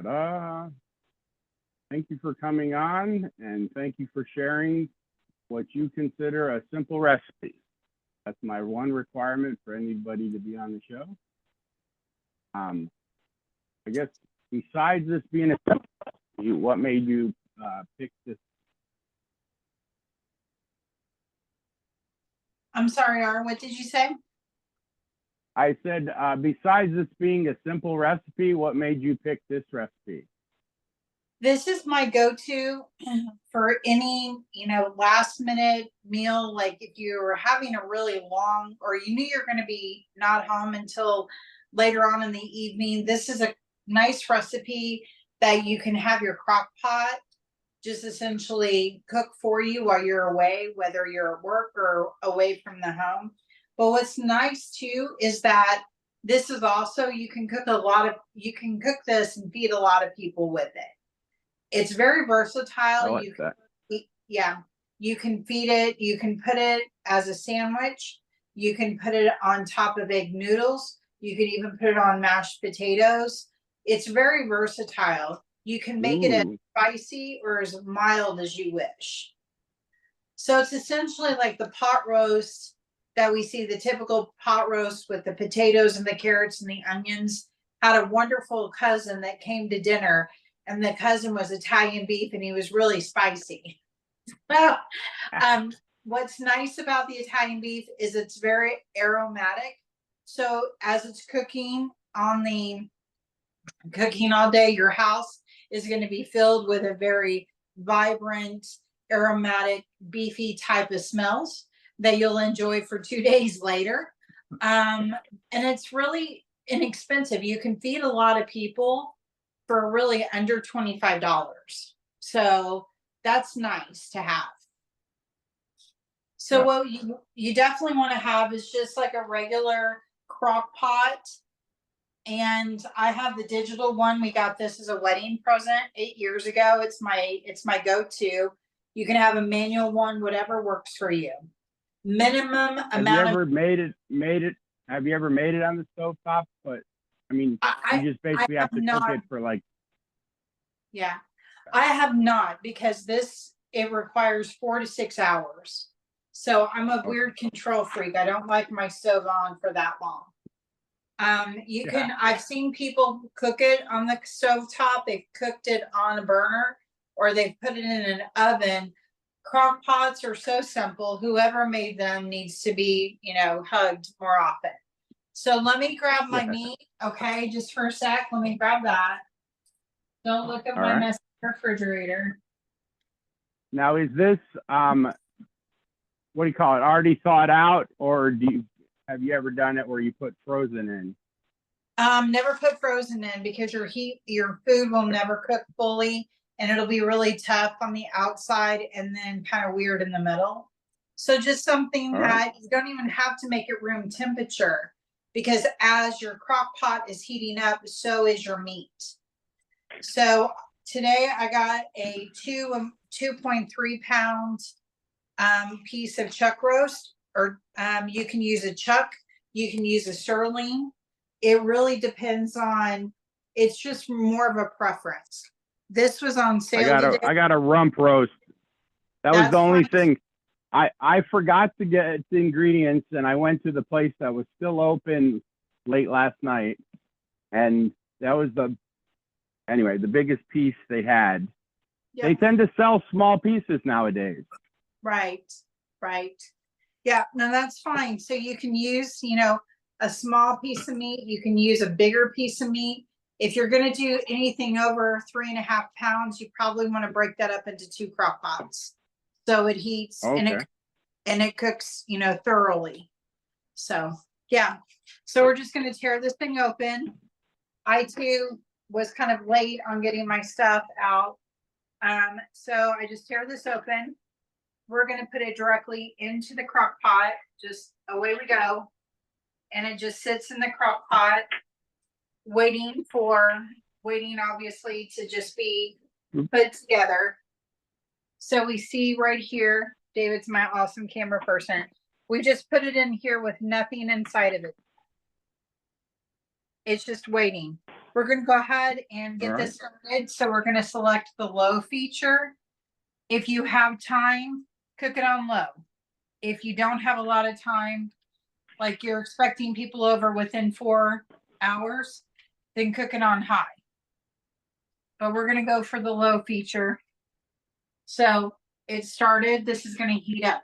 Ta-da. Thank you for coming on, and thank you for sharing what you consider a simple recipe. That's my one requirement for anybody to be on the show. I guess besides this being a simple recipe, what made you pick this? I'm sorry, Aaron, what did you say? I said, besides this being a simple recipe, what made you pick this recipe? This is my go-to for any, last minute meal. Like if you were having a really long, or you knew you're going to be not home until later on in the evening, this is a nice recipe that you can have your crock pot just essentially cook for you while you're away, whether you're at work or away from the home. But what's nice too is that this is also, you can cook this and feed a lot of people with it. It's very versatile. Yeah, you can feed it. You can put it as a sandwich. You can put it on top of egg noodles. You can even put it on mashed potatoes. It's very versatile. You can make it as spicy or as mild as you wish. So it's essentially like the pot roast that we see, the typical pot roast with the potatoes and the carrots and the onions. Had a wonderful cousin that came to dinner, and the cousin was Italian beef, and he was really spicy. So, what's nice about the Italian beef is it's very aromatic. So as it's cooking all day, your house is going to be filled with a very vibrant, aromatic, beefy type of smells that you'll enjoy for 2 days later. And it's really inexpensive. You can feed a lot of people for really under $25. So that's nice to have. So what you definitely want to have is just like a regular crock pot. And I have the digital one. We got this as a wedding present 8 years ago. It's my go-to. You can have a manual one, whatever works for you. Minimum amount. Have you ever made it? Have you ever made it on the stovetop? But I mean, you just basically have to cook it for like. Yeah, I have not, because it requires 4 to 6 hours. So I'm a weird control freak. I don't like my stove on for that long. I've seen people cook it on the stovetop. They've cooked it on a burner, or they've put it in an oven. Crock pots are so simple. Whoever made them needs to be, hugged more often. So let me grab my meat. Okay, just for a sec. Let me grab that. Don't look at my messy refrigerator. Now, is this, what do you call it, already thawed out, or have you ever done it where you put frozen in? Never put frozen in, because your food will never cook fully, and it'll be really tough on the outside and then kind of weird in the middle. So just something that you don't even have to make it room temperature, because as your crock pot is heating up, so is your meat. So today I got a 2.3 pound piece of chuck roast, or you can use a chuck, you can use a sirloin. It really depends on, it's just more of a preference. This was on sale today. I got a rump roast. That was the only thing. I forgot to get the ingredients, and I went to the place that was still open late last night, and that was the biggest piece they had. Yep. They tend to sell small pieces nowadays. Right. Yeah, no, that's fine. So you can use, a small piece of meat. You can use a bigger piece of meat. If you're going to do anything over 3.5 pounds, you probably want to break that up into 2 crock pots, so it heats and it cooks, thoroughly. So yeah, so we're just going to tear this thing open. I too was kind of late on getting my stuff out, so I just tear this open. We're going to put it directly into the crock pot. Just away we go. And it just sits in the crock pot, waiting obviously to just be put together. So we see right here, David's my awesome camera person. We just put it in here with nothing inside of it. It's just waiting. We're gonna go ahead and get this started. So we're gonna select the low feature. If you have time, cook it on low. If you don't have a lot of time, like you're expecting people over within 4 hours, then cook it on high. But we're gonna go for the low feature. So it started, this is gonna heat up.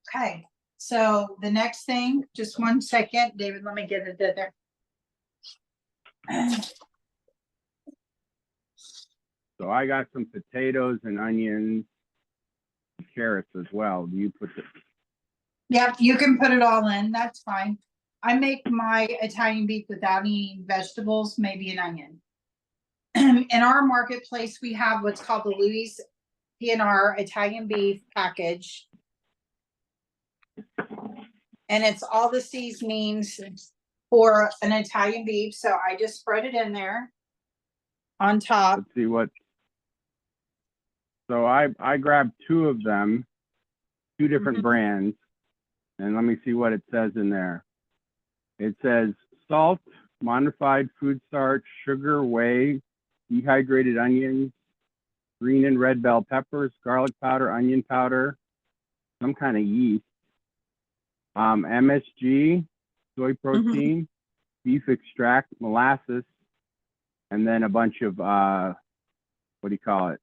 Okay, so the next thing, just 1 second, David, let me get it there. So I got some potatoes and onions, and carrots as well. Do you put the? Yeah, you can put it all in, that's fine. I make my Italian beef without any vegetables, maybe an onion. In our marketplace, we have what's called the Louis P&R Italian beef package. And it's all the seasonings for an Italian beef. So I just spread it in there on top. Let's see what. So I grabbed 2 of them, 2 different brands, and let me see what it says in there. It says salt, modified food starch, sugar, whey, dehydrated onions, green and red bell peppers, garlic powder, onion powder, some kind of yeast, MSG, soy protein, beef extract, molasses, and then a bunch of what do you call it?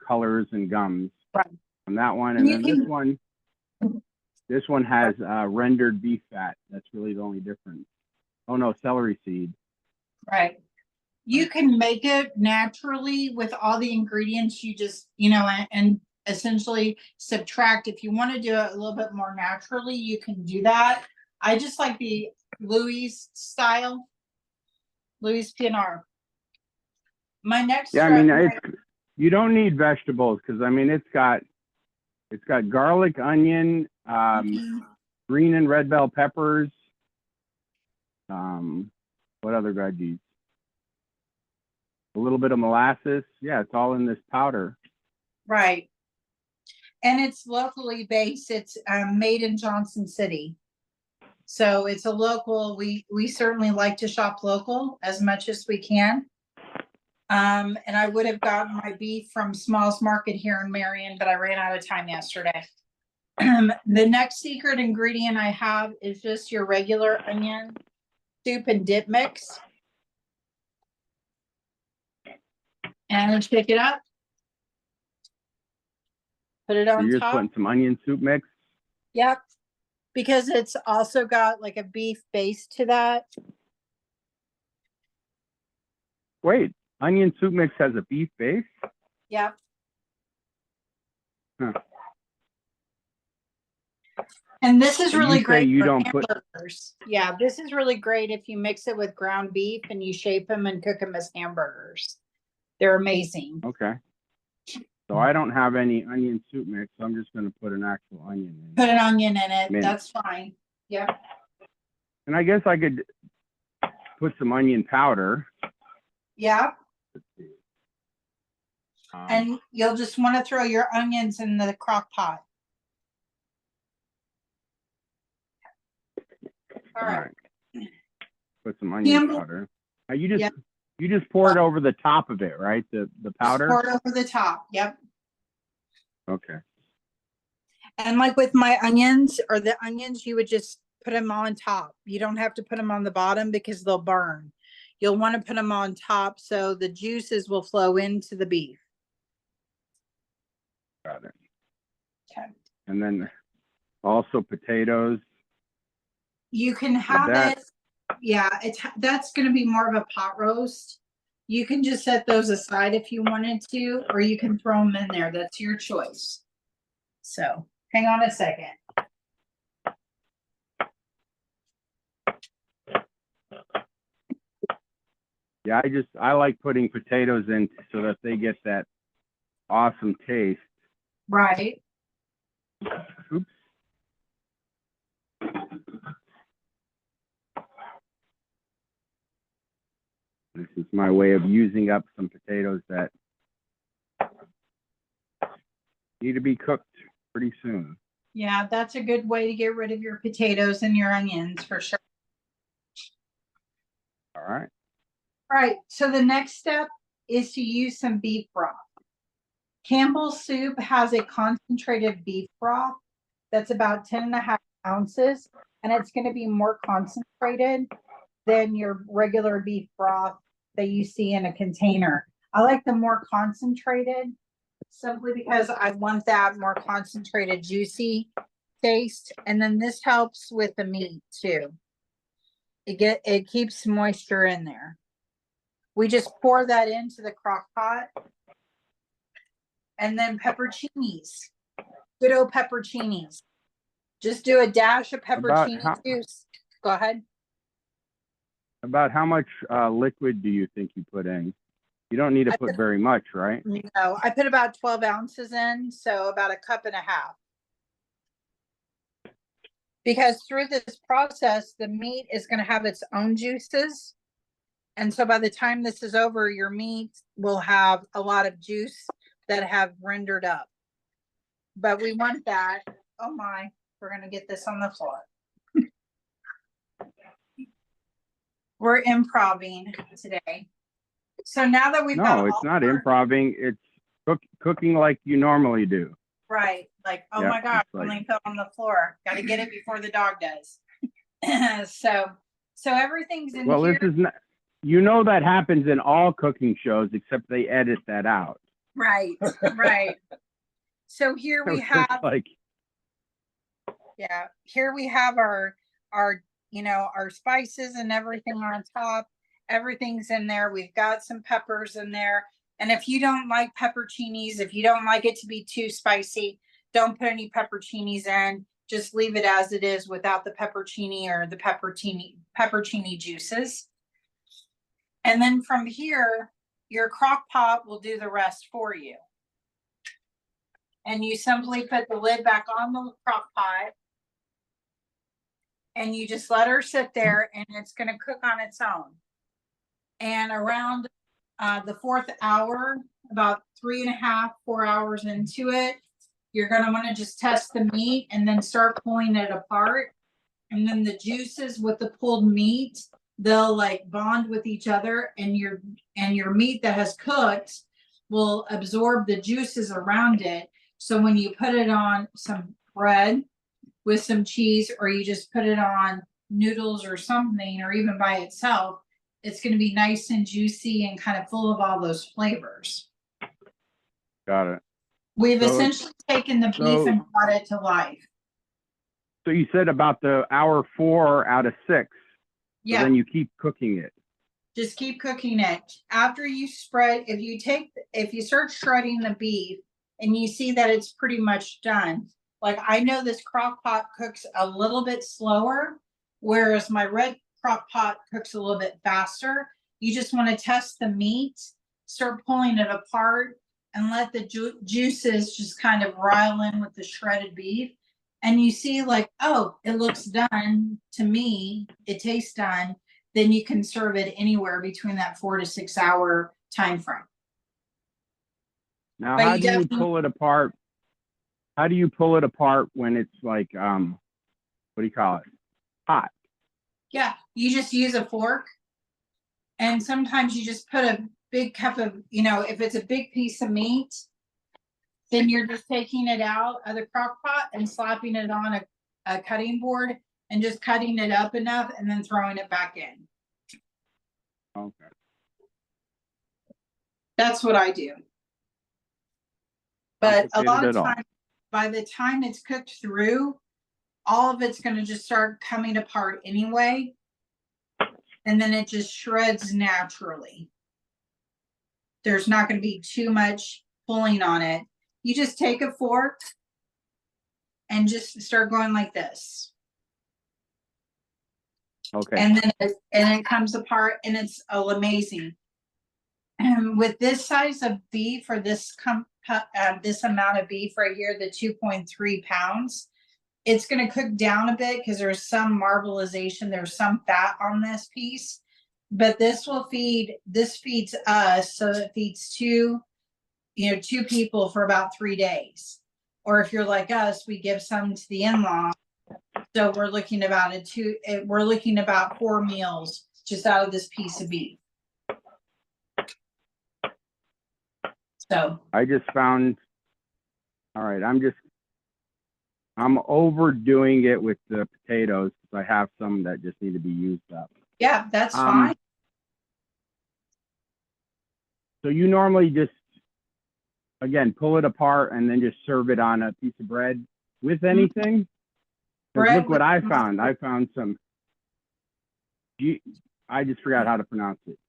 Colors and gums. Right. On that one, and then this one has rendered beef fat. That's really the only difference. Oh no, celery seed. Right. You can make it naturally with all the ingredients. You just, and essentially subtract. If you want to do it a little bit more naturally, you can do that. I just like the Louis style, Louis P&R. My next. Yeah, I mean, you don't need vegetables because I mean it's got garlic, onion, green and red bell peppers. What other veggies? A little bit of molasses. Yeah, it's all in this powder. Right. And it's locally based. It's made in Johnson City. So it's a local, we certainly like to shop local as much as we can. And I would have gotten my beef from Smalls Market here in Marion, but I ran out of time yesterday. The next secret ingredient I have is just your regular onion soup and dip mix. And pick it up. Put it on You're top. just putting some onion soup mix? Yep. Because it's also got like a beef base to that. Wait, onion soup mix has a beef base? Yep. Huh. And this is really great you for don't hamburgers. Yeah, this is really great if you mix it with ground beef and you shape them and cook them as hamburgers. They're amazing. Okay. So I don't have any onion soup mix, so I'm just going to put an actual onion in. Put an onion in it. That's fine. Yep. And I guess I could put some onion powder. Yeah. And you'll just want to throw your onions in the crock pot. All right. Put some onion powder. Now you just pour it over the top of it, right? The powder. Just pour it over the top. Yep. Okay. And like with my onions or the onions, you would just put them on top. You don't have to put them on the bottom because they'll burn. You'll want to put them on top so the juices will flow into the beef. Got it. Okay. And then also potatoes. You can have it. Yeah, that's going to be more of a pot roast. You can just set those aside if you wanted to, or you can throw them in there. That's your choice. So hang on a second. Yeah, I like putting potatoes in so that they get that awesome taste. Right. Oops. This is my way of using up some potatoes that need to be cooked pretty soon. Yeah, that's a good way to get rid of your potatoes and your onions for sure. All right. All right, so the next step is to use some beef broth. Campbell's soup has a concentrated beef broth that's about 10.5 ounces, and it's going to be more concentrated than your regular beef broth that you see in a container. I like the more concentrated simply because I want that more concentrated, juicy taste. And then this helps with the meat too. It keeps moisture in there. We just pour that into the crock pot. And then pepperoncinis, good old pepperoncinis. Just do a dash of pepperoni juice. Go ahead. About how much liquid do you think you put in? You don't need to put very much, right? No, I put about 12 ounces in, so about 1.5 cups. Because through this process, the meat is going to have its own juices. And so by the time this is over, your meat will have a lot of juice that have rendered up. But we want that. Oh my, we're going to get this on the floor. We're improving today. So now that we've got No, it's not improving. It's cooking like you normally do. Right. Like, oh my God, something fell on the floor. Got to get it before the dog does. So everything's in here. Well, this is not, you know, that happens in all cooking shows, except they edit that out. Right. Right. So here we have, here we have our, you know, our spices and everything on top. Everything's in there. We've got some peppers in there. And if you don't like pepperoncinis, if you don't like it to be too spicy, don't put any pepperoncinis in. Just leave it as it is without the pepperoncini or the pepperoncini juices. And then from here, your crock pot will do the rest for you. And you simply put the lid back on the crock pot. And you just let her sit there and it's going to cook on its own. And around the 4th hour, about 3.5, 4 hours into it, you're going to want to just test the meat and then start pulling it apart. And then the juices with the pulled meat, they'll like bond with each other, and your meat that has cooked will absorb the juices around it. So when you put it on some bread with some cheese, or you just put it on noodles or something, or even by itself, it's going to be nice and juicy and kind of full of all those flavors. Got it. We've essentially taken the beef and brought it to life. So you said about the hour 4 out of 6. Yeah. So then you keep cooking it. Just keep cooking it. After you spread, if you start shredding the beef and you see that it's pretty much done, like I know this crock pot cooks a little bit slower, whereas my red crock pot cooks a little bit faster. You just want to test the meat, start pulling it apart, and let the juices just kind of rile in with the shredded beef. And you see like, oh, it looks done to me. It tastes done. Then you can serve it anywhere between that 4 to 6 hour time frame. Now, how do you pull it apart? How do you pull it apart when it's like, what do you call it? Hot. Yeah, you just use a fork. And sometimes you just put a big cup of, you know, if it's a big piece of meat, then you're just taking it out of the crock pot and slapping it on a cutting board and just cutting it up enough and then throwing it back in. Okay. That's what I do. But a lot of times, by the time it's cooked through, all of it's going to just start coming apart anyway. And then it just shreds naturally. There's not going to be too much pulling on it. You just take a fork and just start going like this. Okay. And then it comes apart, and it's amazing. And with this size of beef, or this amount of beef right here, the 2.3 pounds, it's going to cook down a bit because there's some marbleization, there's some fat on this piece. But this feeds us, so it feeds two people for about 3 days. Or if you're like us, we give some to the in-law. So we're looking about 4 meals just out of this piece of beef. So I just found, all right, I'm overdoing it with the potatoes because I have some that just need to be used up. yeah, that's fine. So you normally just, again, pull it apart and then just serve it on a piece of bread with anything? 'Cause Bread look what with I found. I found some, I just forgot how to pronounce it.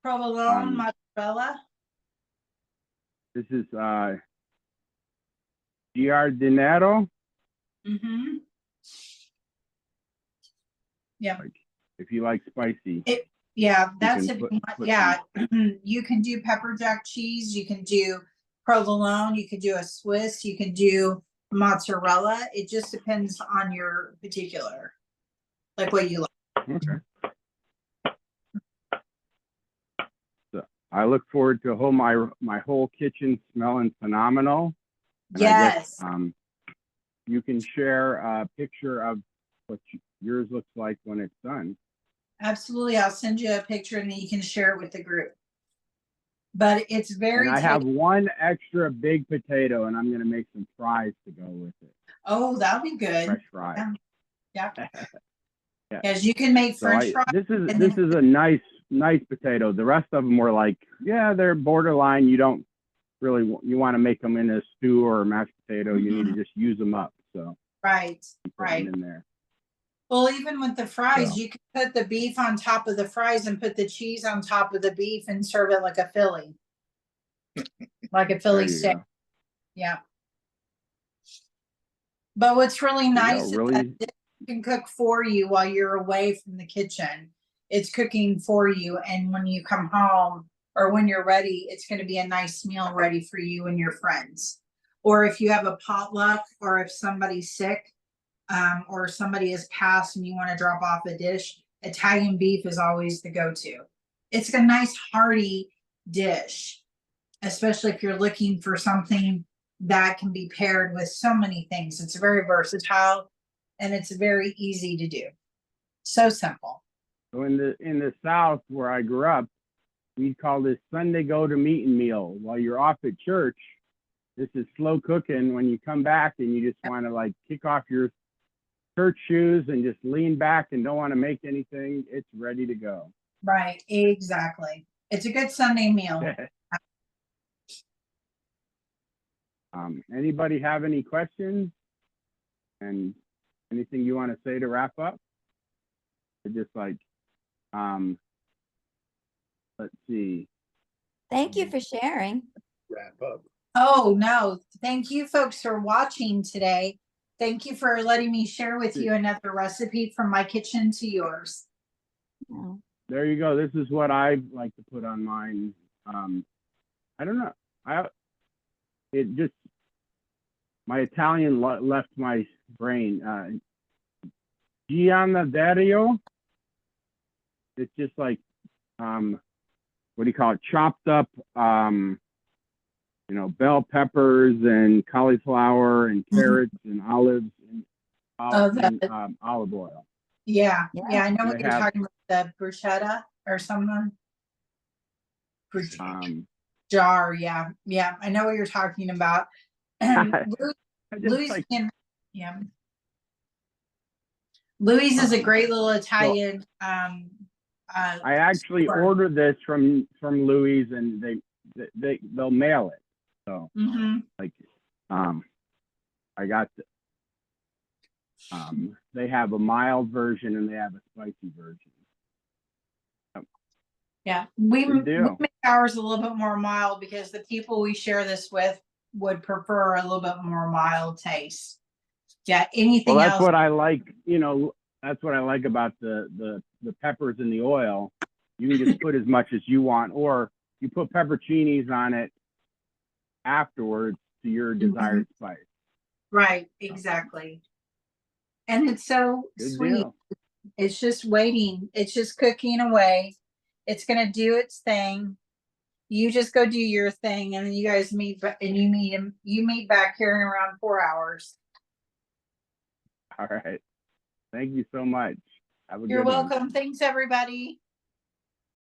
provolone mozzarella. This is giardiniero. Mm-hmm. Yeah. Like, if you like spicy. Yeah, that's can put yeah. You can do pepper jack cheese, you can do provolone, you can do a Swiss, you can do mozzarella. It just depends on your particular, like what you like. Okay. So I look forward to my whole kitchen smelling phenomenal. And Yes. I guess, you can share a picture of what yours looks like when it's done. Absolutely. I'll send you a picture and then you can share it with the group. But it's very And I have one extra big potato, and I'm going to make some fries to go with it. Oh, that'll be good. Fresh fries. Yeah. Yeah. Because you can make French fries. This is a nice potato. The rest of them were like, yeah, they're borderline. You don't really you want to make them in a stew or a mashed potato. You need to just use them up. So right. In there. Well, even with the fries, So. you can put the beef on top of the fries and put the cheese on top of the beef and serve it like a Philly. Like a Philly steak. Go. Yeah. But what's really nice is that it can cook for you while you're away from the kitchen. It's cooking for you. And when you come home or when you're ready, it's going to be a nice meal ready for you and your friends. Or if you have a potluck or if somebody's sick, or somebody has passed and you want to drop off a dish, Italian beef is always the go-to. It's a nice hearty dish, especially if you're looking for something that can be paired with so many things. It's very versatile and it's very easy to do. So simple. So in the South where I grew up, we call this Sunday go to meeting meal. While you're off at church, this is slow cooking. When you come back and you just want to like kick off your church shoes and just lean back and don't want to make anything, it's ready to go. Right, exactly. It's a good Sunday meal. Anybody have any questions and anything you want to say to wrap up? Or just like, let's see. Thank you for sharing. Wrap up. Oh no, thank you folks for watching today. Thank you for letting me share with you another recipe from my kitchen to yours. Oh. There you go. This is what I like to put on mine. I don't know. My Italian left my brain. Giannaderio. It's just like, what do you call it? Chopped up, bell peppers and cauliflower and carrots and olives and olive oil. Yeah, I know what you're talking about. The bruschetta or something. Jar, yeah, I know what you're talking about. Louis, Louis is a great little Italian. I actually ordered this from Louis, and they'll mail it. So I got they have a mild version and they have a spicy version. Yeah, we make ours a little bit more mild because the people we share this with would prefer a little bit more mild taste. Yeah, anything else? That's what I like. That's what I like about the peppers in the oil. You can just put as much as you want, or you put pepperoncinis on it afterwards to your desired spice. Right, exactly. And it's so sweet. It's just waiting. It's just cooking away. It's going to do its thing. You just go do your thing, and then you guys meet, and you meet back here in around 4 hours. All right. Thank you so much. Have a You're good one. welcome. Thanks, everybody.